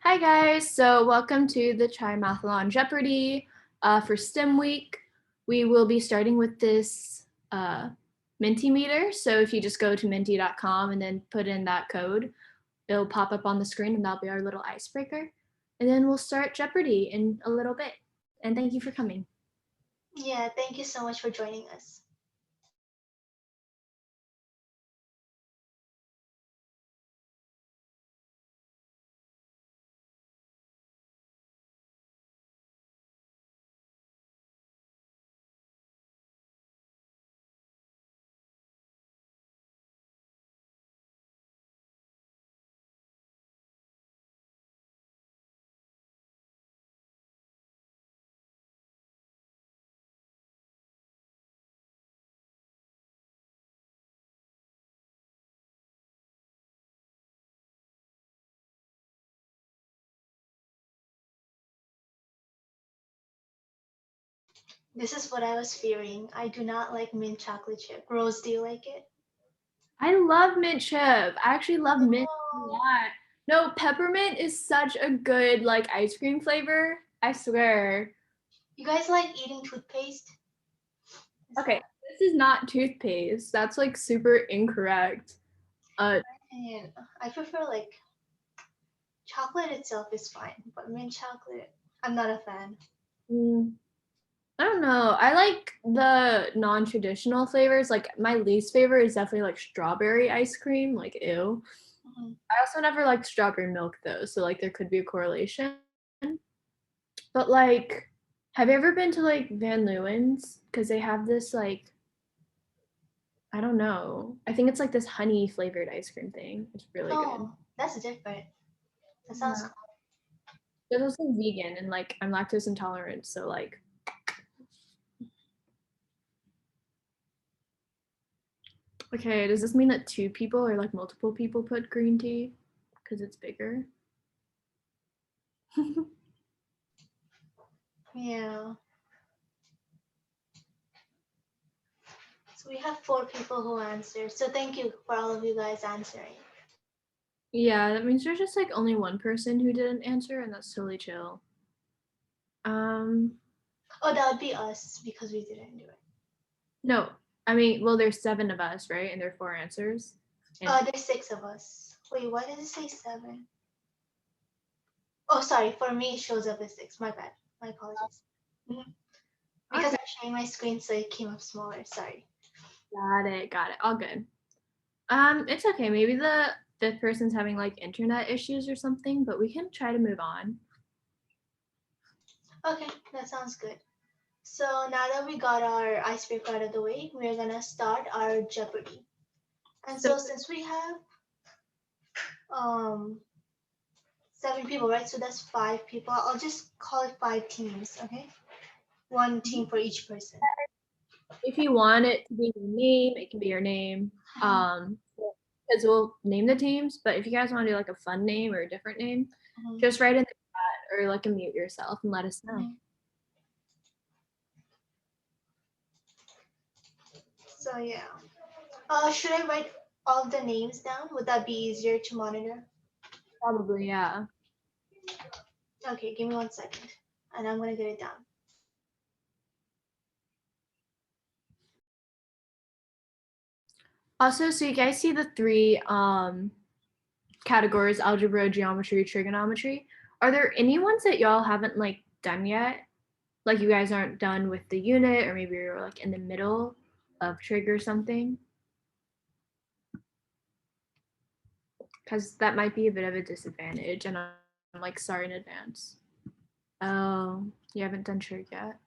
Hi guys, so welcome to the Trimathlon Jeopardy for STEM week. We will be starting with this Mentimeter. So if you just go to menti.com and then put in that code, it'll pop up on the screen and that'll be our little icebreaker. And then we'll start Jeopardy in a little bit. And thank you for coming. Yeah, thank you so much for joining us. This is what I was fearing. I do not like mint chocolate chip. Rose, do you like it? I love mint chip. I actually love mint a No. lot. No, peppermint is such a good like ice cream flavor. I swear. You guys like eating toothpaste? Is Okay, that? this is not toothpaste. That's like super incorrect. Uh, And I prefer like chocolate itself is fine, but mint chocolate, I'm not a fan. mm, I don't know. I like the non-traditional flavors. Like my least favorite is definitely like strawberry ice cream. Like ew. Mhm. I also never liked strawberry milk though, so like there could be a correlation. But like, have you ever been to like Van Leeuwen's? Because they have this like I don't know. I think it's like this honey flavored ice cream thing. It's really good. Oh, that's different. That sounds Yeah. It's also vegan and like I'm lactose intolerant, so like okay, does this mean that two people or like multiple people put green tea because it's bigger? Yeah. So we have 4 people who answered. So thank you for all of you guys answering. Yeah, that means there's just like only one person who didn't answer, and that's totally chill. Um, Oh, that would be us because we didn't do it. no, I mean, well, there's seven of us, right? And there are four answers. And There's 6 of us. Wait, why did it say 7? Oh, sorry. For me, it shows up as 6. My bad. My apologies. Mhm. Because okay, I'm sharing my screen, so it came up smaller. Sorry. got it, all good. It's okay. Maybe the fifth person's having like internet issues or something, but we can try to move on. Okay, that sounds good. So now that we got our icebreaker out of the way, we're gonna start our Jeopardy. And So so since we have um 7 people, right? So that's 5 people. I'll just call it 5 teams. Okay, one team for each person. if you want it to be your name, it can be your name. Because we'll name the teams, but if you guys want to do like a fun name or a different name, Mhm, just write in the chat or like unmute yourself and let us know. mhm. So yeah. Should I write all the names down? Would that be easier to monitor? Probably, yeah. Okay, give me 1 second, and I'm gonna get it down. Also, so you guys see the three categories: algebra, geometry, trigonometry. Are there any ones that y'all haven't like done yet? Like you guys aren't done with the unit, or maybe you're like in the middle of trig or something? Because that might be a bit of a disadvantage, and I'm like sorry in advance. Oh, you haven't done trig yet.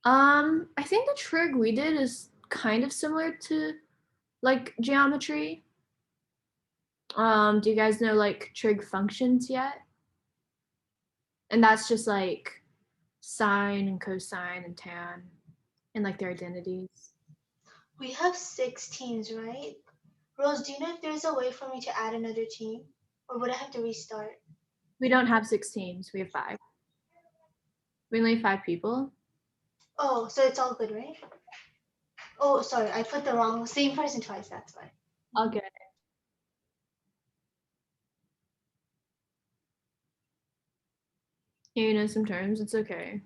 I think the trig we did is kind of similar to like geometry. Do you guys know like trig functions yet? And that's just like sine and cosine and tan and like their identities. We have 6 teams, right? Rose, do you know if there's a way for me to add another team? Or would I have to restart? We don't have six teams, we have five. We only have five people. Oh, so it's all good, right? Oh, sorry, I put the wrong same person twice, that's why. All good. Yeah, you know some terms. It's okay.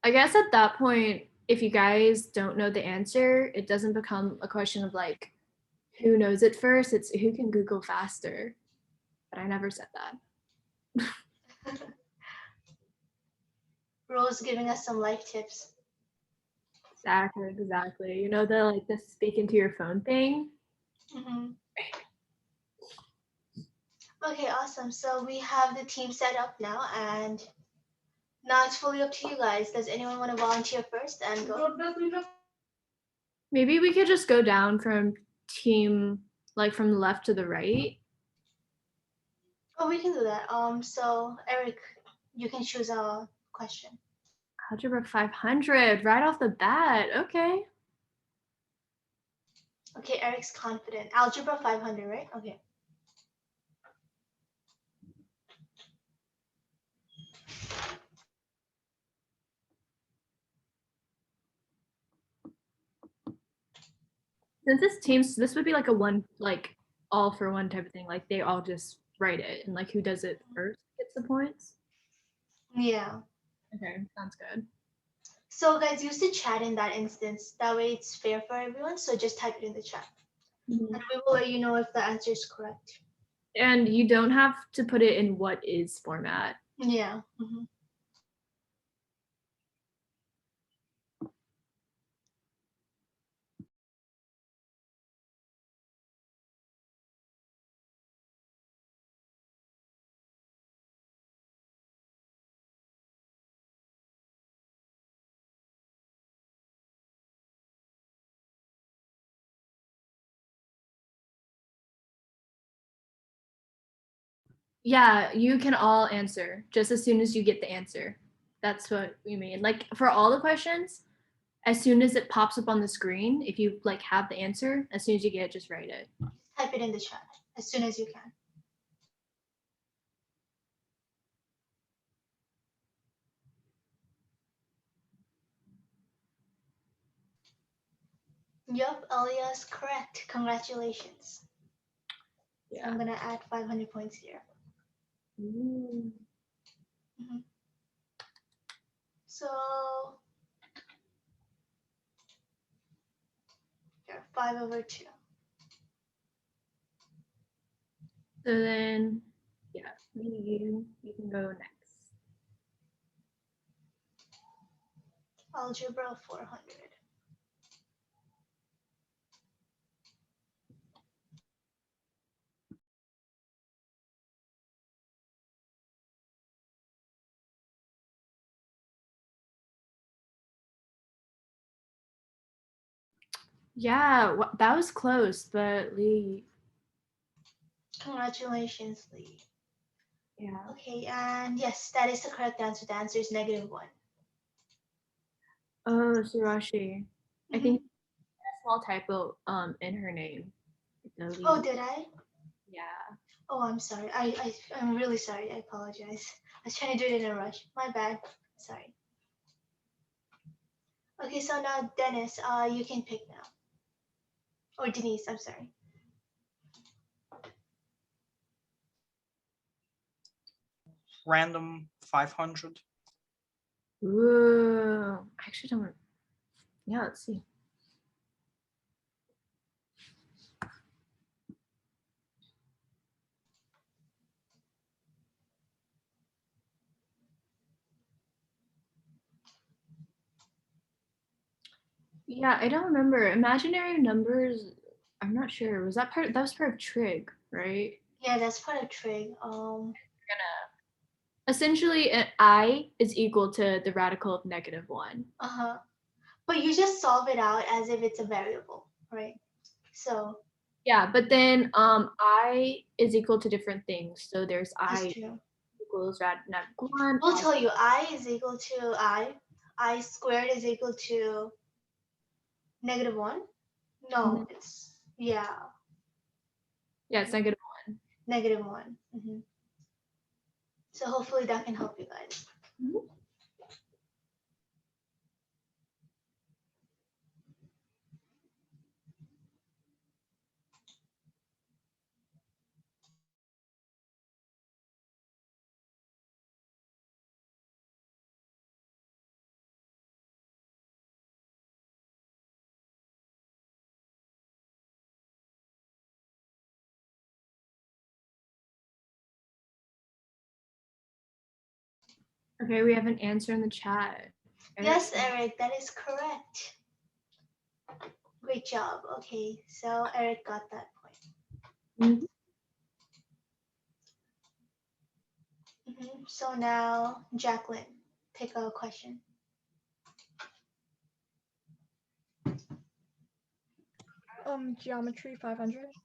I guess at that point, if you guys don't know the answer, it doesn't become a question of like who knows it first. It's who can Google faster. But I never said that. Rose giving us some life tips. Exactly, exactly. You know the like the speak into your phone thing. Mm-hmm. Okay, awesome. So we have the team set up now, and now it's fully up to you guys. Does anyone want to volunteer first and go? Maybe we could just go down from team like from the left to the right. Oh, we can do that. So Eric, you can choose a question. Algebra 500 right off the bat. Okay. Okay, Eric's confident. Algebra 500, right? Okay. Since this teams, this would be like a one like all for one type of thing. Like they all just write it, and like who does it first gets the points. Yeah. Okay, sounds good. So guys, use the chat in that instance. That way it's fair for everyone. So just type it in the chat, Mhm. and we will let you know if the answer is correct. And you don't have to put it in what is format. Yeah. Hmm. Yeah, you can all answer just as soon as you get the answer. That's what we mean. Like for all the questions, as soon as it pops up on the screen, if you like have the answer, as soon as you get it, just write it. Type it in the chat as soon as you can. Yup, Elia's correct. Congratulations. So Yeah. I'm gonna add 500 points here. Ooh. Hmm. So here, 5/2. So then, yeah, you can go next. Algebra 400. Yeah, that was close, but Lee, Congratulations, Lee. yeah. Okay, and yes, that is the correct answer. The answer is -1. Oh, Surashi. I Hmm. think a small typo in her name. The Oh, Lee. did I? Yeah. Oh, I'm sorry. I'm really sorry. I apologize. I was trying to do it in a rush. My bad. Sorry. Okay, so now Dennis, you can pick now. Or Denise, I'm sorry. Random 500. Ooh. I actually don't. Yeah, let's see. Yeah, I don't remember. Imaginary numbers. I'm not sure. Was that part? That was part of trig, right? Yeah, that's part of trig. Essentially, an I is equal to the radical of -1. Uh-huh. But you just solve it out as if it's a variable, right? So Yeah, but then I is equal to different things. So there's that's I true. equals -1. We'll tell you I is equal to I squared is equal to -1. No, Mhm. it's yeah, Yeah, it's negative. -1. Hmm. So hopefully that can help you guys. Mhm. Okay, we have an answer in the chat. Yes, Eric, that is correct. Great job. Okay, so Eric got that point. Mhm. So now, Jacqueline, pick a question. Geometry 500. Okay.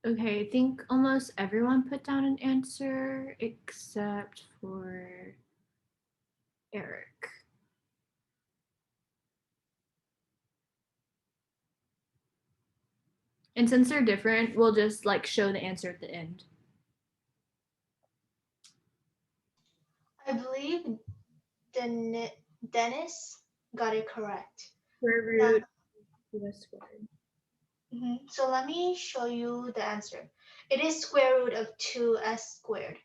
Okay, I think almost everyone put down an answer except for Eric. And since they're different, we'll just like show the answer at the end. I believe Dennis got it correct. Square root to the squared. So let me show you the answer. It is square root of 2s squared.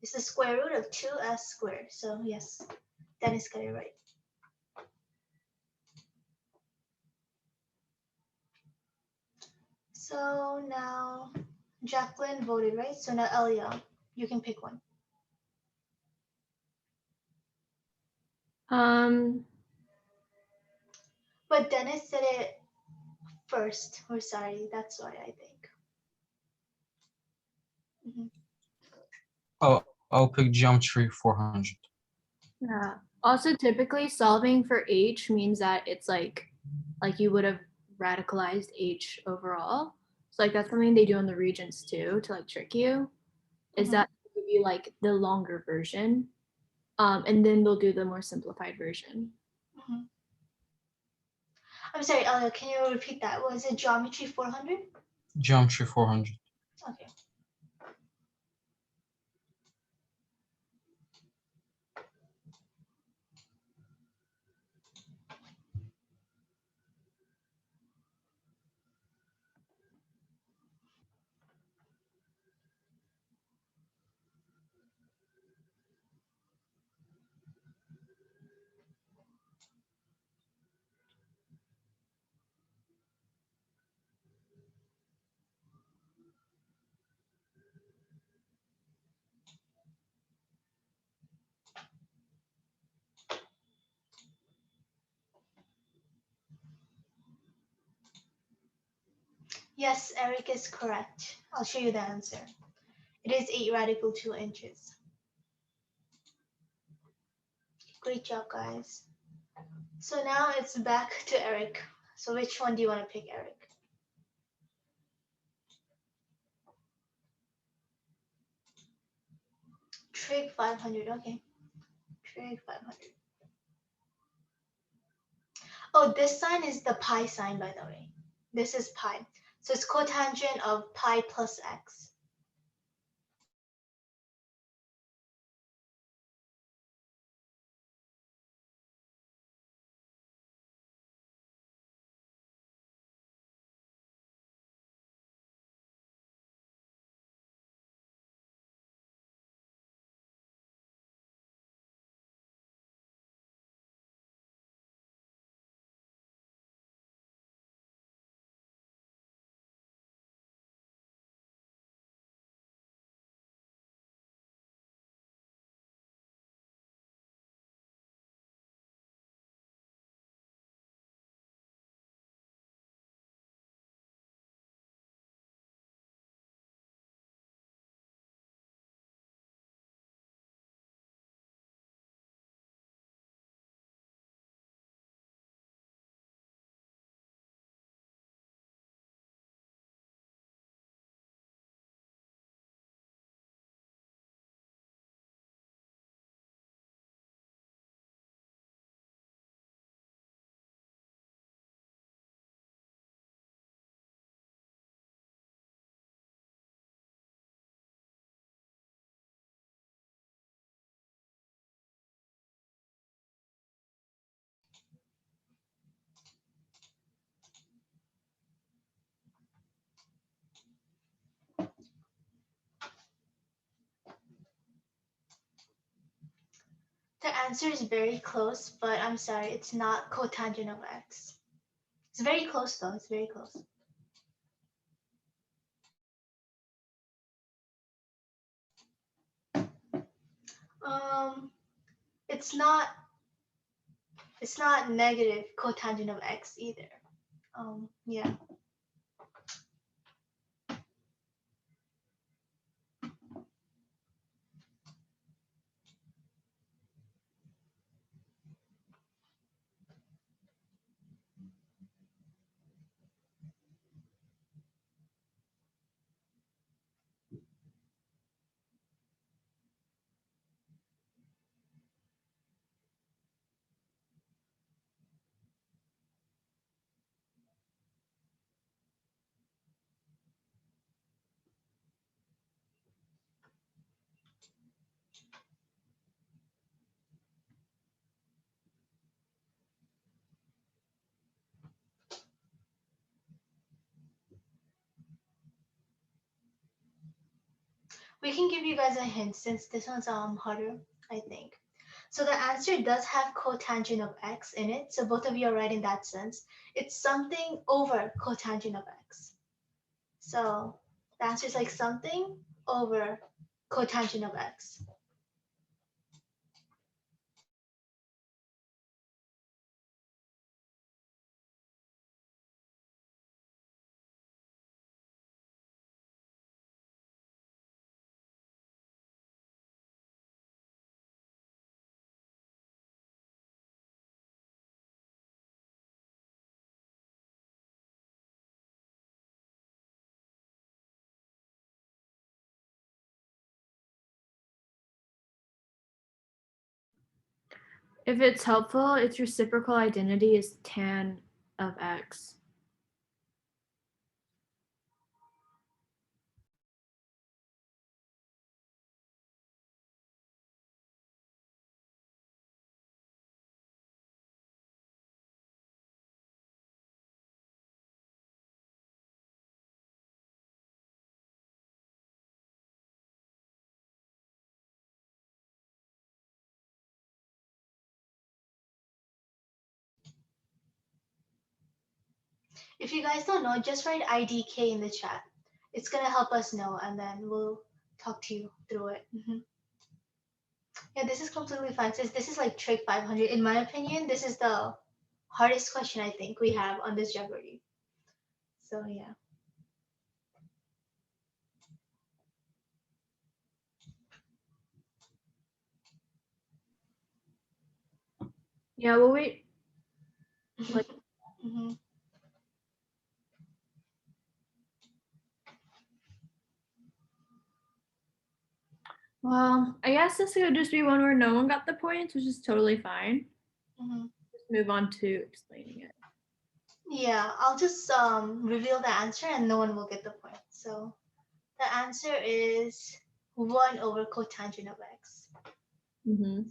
It's the square root of 2s squared. So yes, Dennis got it right. So now Jacqueline voted right. So now Elia, you can pick one. But Dennis said it first. We're sorry. That's why I think. Oh, I'll pick geometry 400. Yeah. Also, typically solving for H means that it's like you would have radicalized H overall. So like that's something they do in the Regents too to like trick you. Is that they give you like the longer version, and then they'll do the more simplified version. I'm sorry, Elia, can you repeat that? Was it geometry 400? Geometry 400. Okay. Yes, Eric is correct. I'll show you the answer. It is 8 radical 2 inches. Great job, guys. So now it's back to Eric. So which one do you want to pick, Eric? Trig 500, okay. Trig 500. Oh, this sign is the pi sign, by the way. This is pi. So it's cotangent of pi plus x. answer is very close, but I'm sorry, it's not cotangent of x. It's very close though, it's very close. Um, it's not negative cotangent of x either. Yeah. We can give you guys a hint since this one's harder, I think. So the answer does have cotangent of x in it. So both of you are right in that sense. It's something over cotangent of x. So the answer is like something over cotangent of x. If it's helpful, its reciprocal identity is tan of x. If you guys don't know, just write IDK in the chat. It's gonna help us know, and then we'll talk to you through it. Yeah, this is completely fine. Since this is like Trick 500, in my opinion, this is the hardest question I think we have on this Jeopardy. So yeah. Yeah, we'll wait. Mm-hmm. Well, I guess this could just be one where no one got the points, which is totally fine. Mm-hmm. Just move on to explaining it. Yeah, I'll just reveal the answer and no one will get the point. So the answer is 1 over cotangent of x.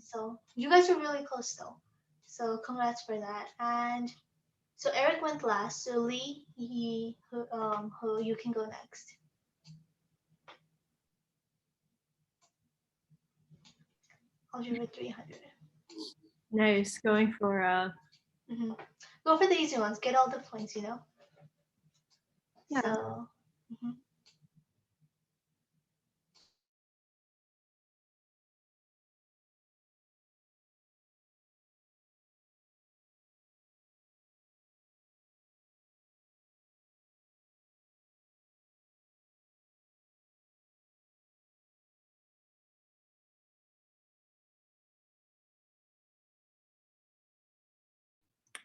So you guys are really close though. So congrats for that. And so Eric went last. So Lee, who you can go next. Algebra 300. Nice, going for Go for the easy ones. Get all the points, you know. Yeah. So.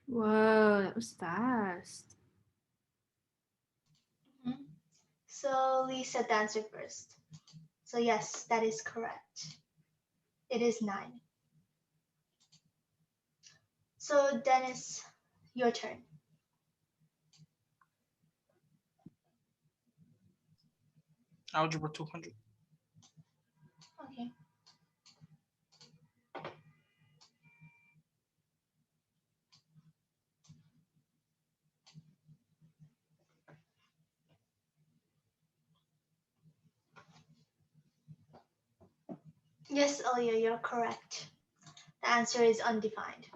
Whoa, that was fast. So Lee said the answer first. So yes, that is correct. It is 9. So Dennis, your turn. Algebra 200. Okay. Yes, Elia, you're correct. The answer is undefined.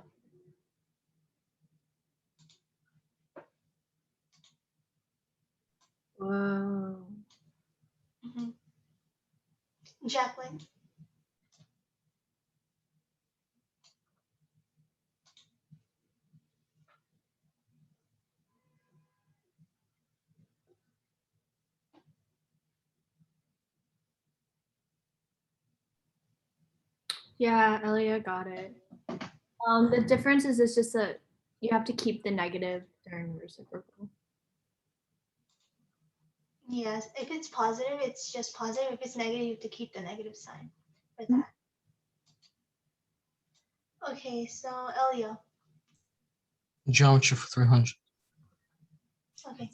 Whoa. Mhm. Jacqueline? Yeah, Elia got it. The difference is it's just that you have to keep the negative during reciprocal. Yes, if it's positive, it's just positive. If it's negative, you have to keep the negative sign for that. Okay, so Elia. Geometry for 300. Okay.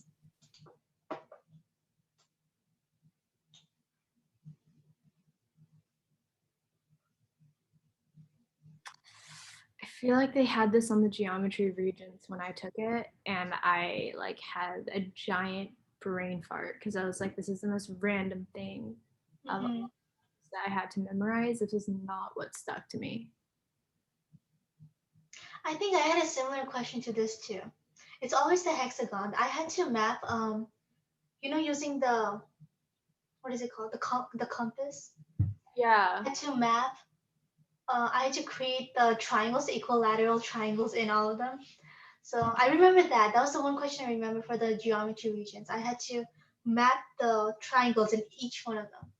I feel like they had this on the geometry regions when I took it, and I like had a giant brain fart because I was like, this is the most random thing Mhm. that I had to memorize. This is not what stuck to me. I think I had a similar question to this too. It's always the hexagon. I had to map, using the, what is it called? The compass. Yeah. I had to map. I had to create the triangles, the equilateral triangles in all of them. So I remember that. That was the one question I remember for the geometry regions. I had to map the triangles in each one of them.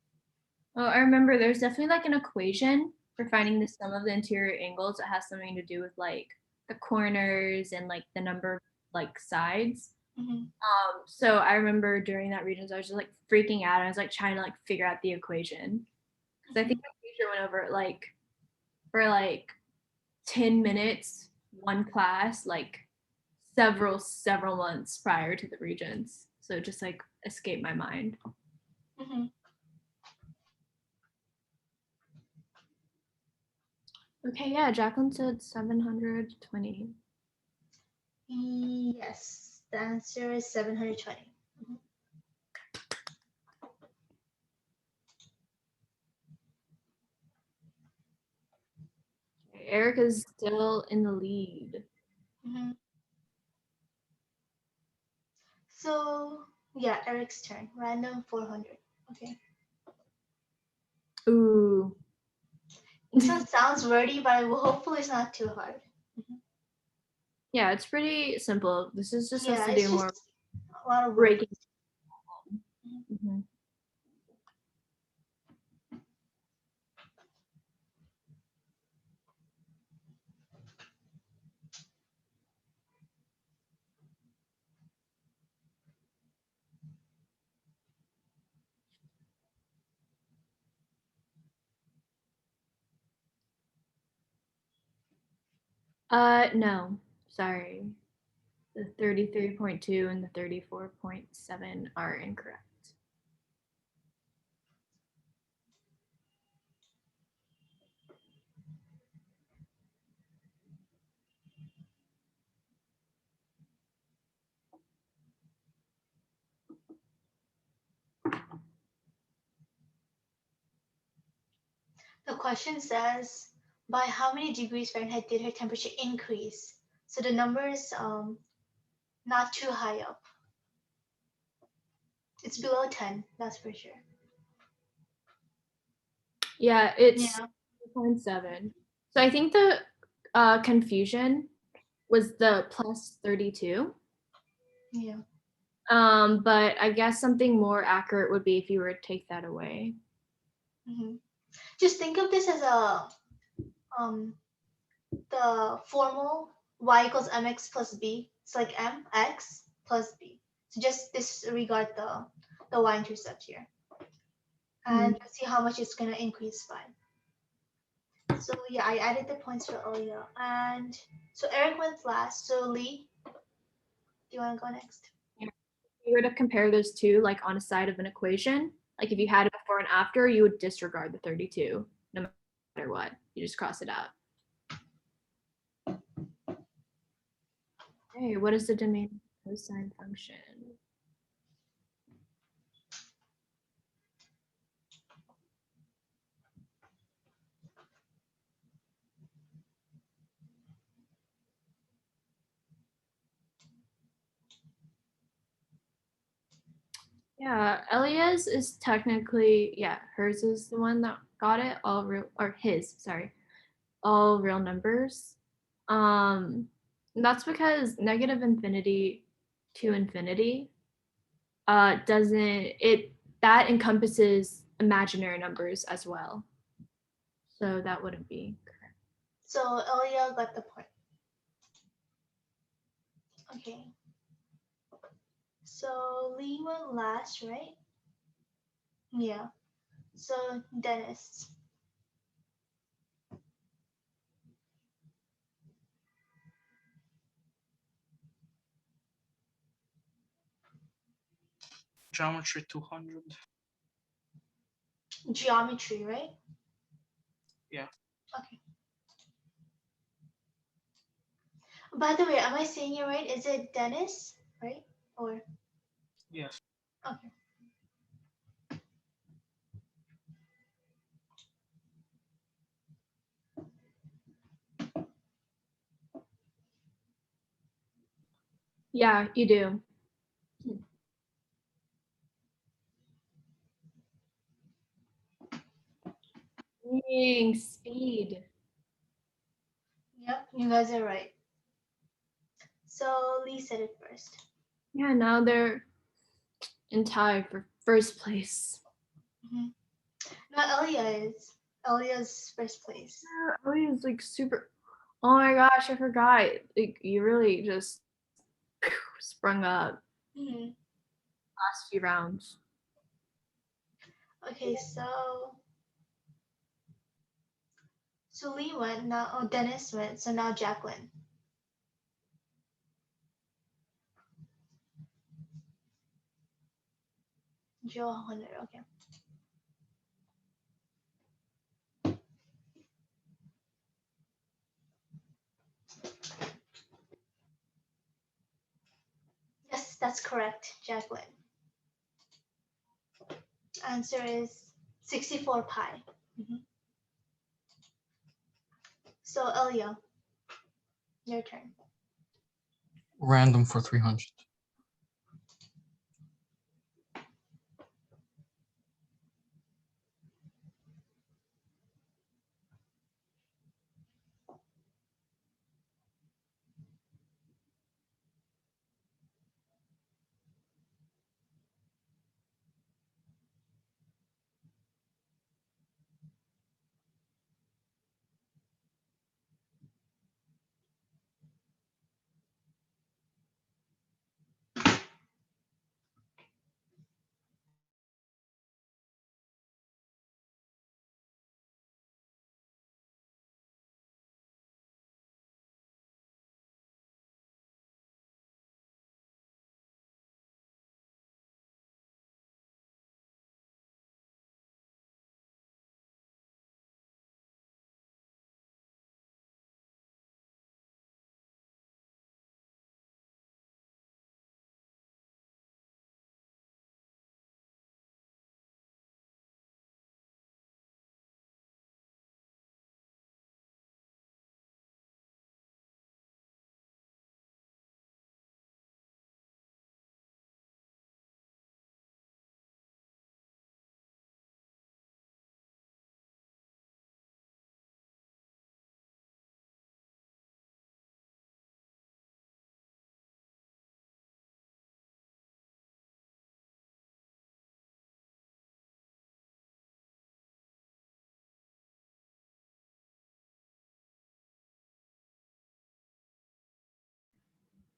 Oh, I remember there's definitely like an equation for finding the sum of the interior angles that has something to do with like the corners and like the number of like sides. Hmm. So I remember during that regions I was just like freaking out. I was like trying to like figure out the equation because I think my teacher went over it like for like 10 minutes one class like several months prior to the regions. So it just like escaped my mind. Hmm. Okay, yeah, Jacqueline said 720. Yes, the answer is 720. Mhm. Okay, Erica's still in the lead. Mhm. So, yeah, Eric's turn. Random 400. Okay. Ooh. This one sounds wordy, but hopefully it's not too hard. Yeah, it's pretty simple. This is just has Yeah, to it's do more just a lot of words. breaking. Mhm. No, sorry. The 33.2 and the 34.7 are incorrect. The question says, by how many degrees Fahrenheit did her temperature increase? So the number is not too high up. It's below 10, that's for sure. Yeah, it's Yeah. 2.7. So I think the confusion was the plus 32. Yeah. But I guess something more accurate would be if you were to take that away. Hmm. Just think of this as a the formal y equals mx plus b. It's like mx plus b. So just disregard the y-intercept here, and let's see how much it's gonna increase by. So yeah, I added the points for Olia, and so Eric went last. So Lee, do you want to go next? If you were to compare those two, like on a side of an equation, like if you had it before and after, you would disregard the 32 no matter what. You just cross it out. Hey, what is the domain cosine function? Yeah, Elia's is technically, yeah, hers is the one that got it, all real, or his, sorry, all real numbers. That's because negative infinity to infinity doesn't, it, that encompasses imaginary numbers as well. So that wouldn't be correct. So Elia got the point. Okay. So Lee went last, right? Yeah. So Dennis. Geometry 200. Geometry, right? Yeah. Okay. By the way, am I saying it right? Is it Dennis, right? Or Yes. okay. Yeah, you do. Dang, speed. Yep, you guys are right. So Lee said it first. Yeah, now they're in tie for first place. No, Elia is. Elia's first place. Always like super. Oh my gosh, I forgot. Like you really just sprung up Mhm. last few rounds. Okay, so Lee went, now oh Dennis went, so now Jacqueline. Joe Hunter, okay. Yes, that's correct, Jacqueline. Answer is 64 pi. So Elia, your turn. Random for 300.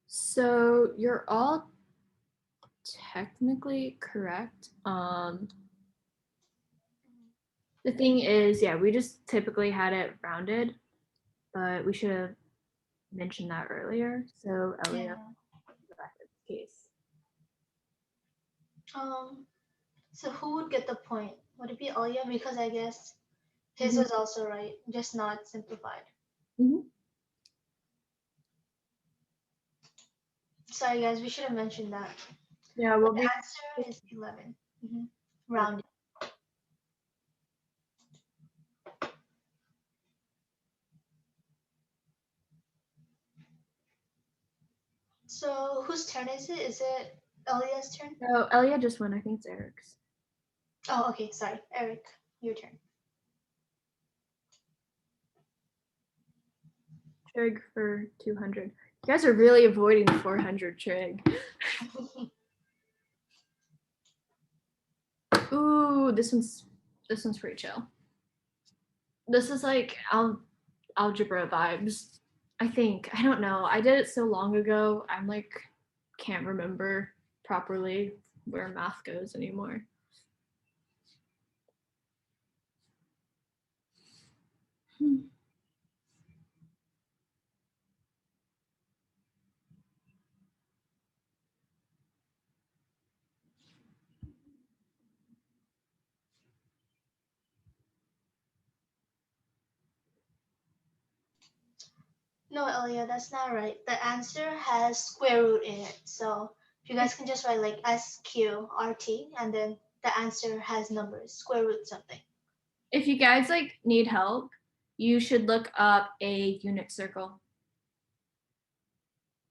So you're all technically correct. The thing is, yeah, we just typically had it rounded, but we should have mentioned that earlier. So Elia, that's the case. So who would get the point? Would it be Elia? Because I guess his Mhm. was also right, just not simplified. Mhm. Sorry guys, we should have mentioned that. Yeah, The we'll be. answer is 11. Rounded. So whose turn is it? Is it Elia's turn? No, Elia just won. I think it's Eric's. Oh, okay, sorry. Eric, your turn. Trig for 200. You guys are really avoiding the 400 trig. Ooh, this one's pretty chill. This is like algebra vibes. I think. I don't know. I did it so long ago. I'm like can't remember properly where math goes anymore. No, Elia, that's not right. The answer has square root in it. So if you guys can just write like SQRT and then the answer has numbers, square root something. If you guys like need help, you should look up a unit circle.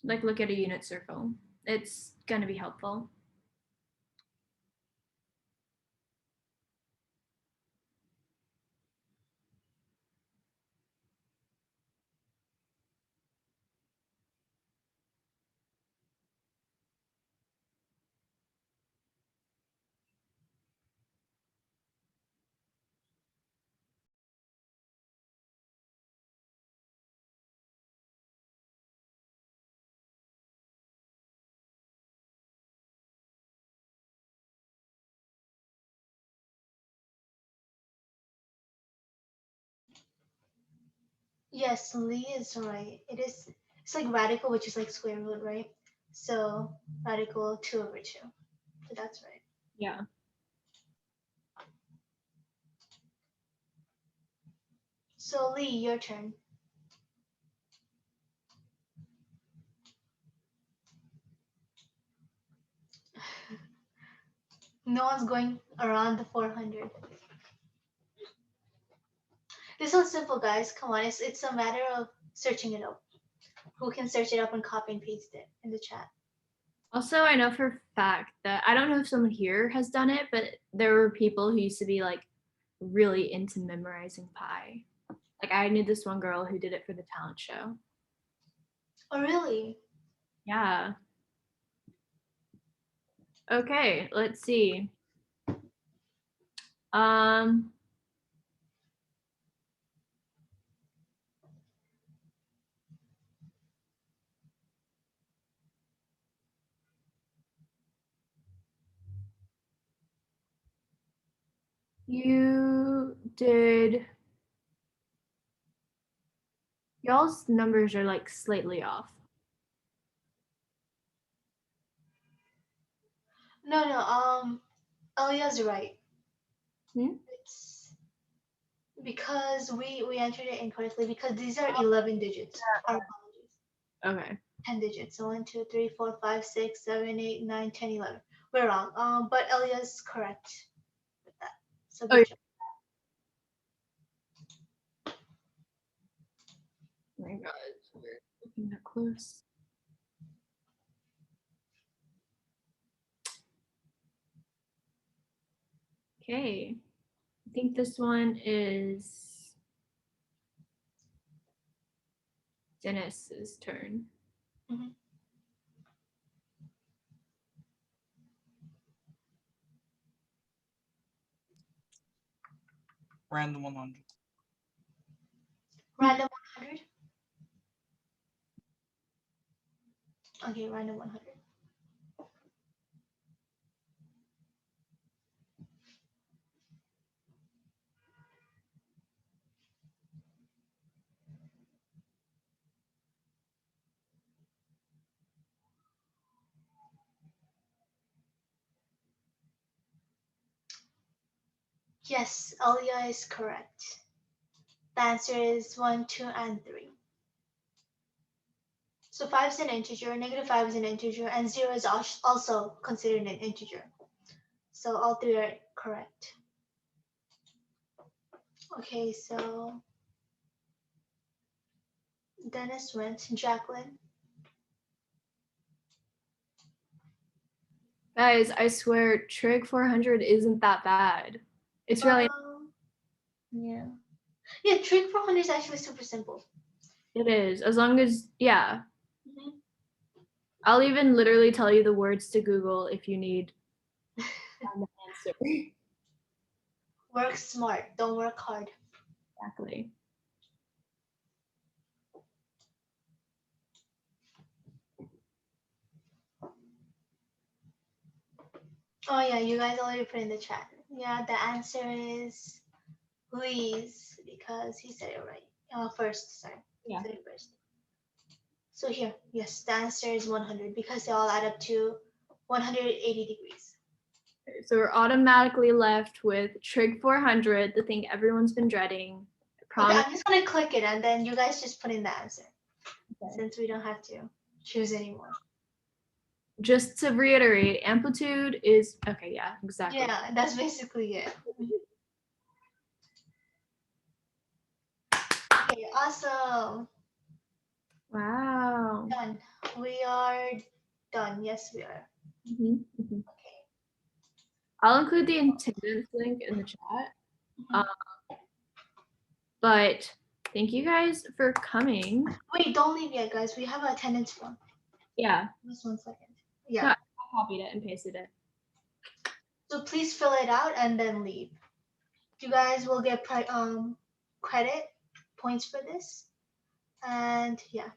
Like look at a unit circle. It's gonna be helpful. Yes, Lee is right. It's like radical, which is like square root, right? So radical 2/2. So that's right. Yeah. So Lee, your turn. No one's going around the 400. This one's simple, guys. Come on, it's a matter of searching it up. Who can search it up and copy and paste it in the chat? Also, I know for a fact that I don't know if someone here has done it, but there were people who used to be like really into memorizing pi. Like I knew this one girl who did it for the talent show. Oh, really? Yeah. Okay, let's see. Um you did y'all's numbers are like slightly off. No. Elia's right. Hmm? It's because we entered it incorrectly because these are 11 digits. Our apologies. Okay. 10 digits. So 1, 2, 3, 4, 5, 6, 7, 8, 9, 10, 11. We're wrong. But Elia's correct with that. So Oh, good job. oh my god, we're looking that close. Okay. I think this one is Dennis's turn. Mhm. Random 100. Random 100. Okay, random 100. Yes, Elia is correct. The answer is 1, 2, and 3. So 5 is an integer, -5 is an integer, and 0 is also considered an integer. So all three are correct. Okay, so Dennis went. Jacqueline. Guys, I swear, Trig 400 isn't that bad. It's really, Yeah. Yeah, trig 400 is actually super simple. it is. As long as, yeah. Mhm. I'll even literally tell you the words to Google if you need an answer. Work smart, don't work hard. Exactly. Oh yeah, you guys already put in the chat. Yeah, the answer is Luis because he said it right. First, sorry. He Yeah. said it first. So here, yes, the answer is 100 because they all add up to 180 degrees. So we're automatically left with Trig 400, the thing everyone's been dreading. I Okay, promise. I'm just gonna click it and then you guys just put in the answer Okay. since we don't have to choose anymore. Just to reiterate, amplitude is, okay, yeah, exactly. Yeah, that's basically it. Okay, awesome. Wow. Done. We are done. Yes, we are. Mhm, mhm. Okay. I'll include the attendance link in the chat. Mhm. But thank you guys for coming. Wait, don't leave yet, guys. We have an attendance form. Yeah. Just 1 second. No, Yeah. I copied it and pasted it. So please fill it out and then leave. You guys will get credit points for this. And yeah.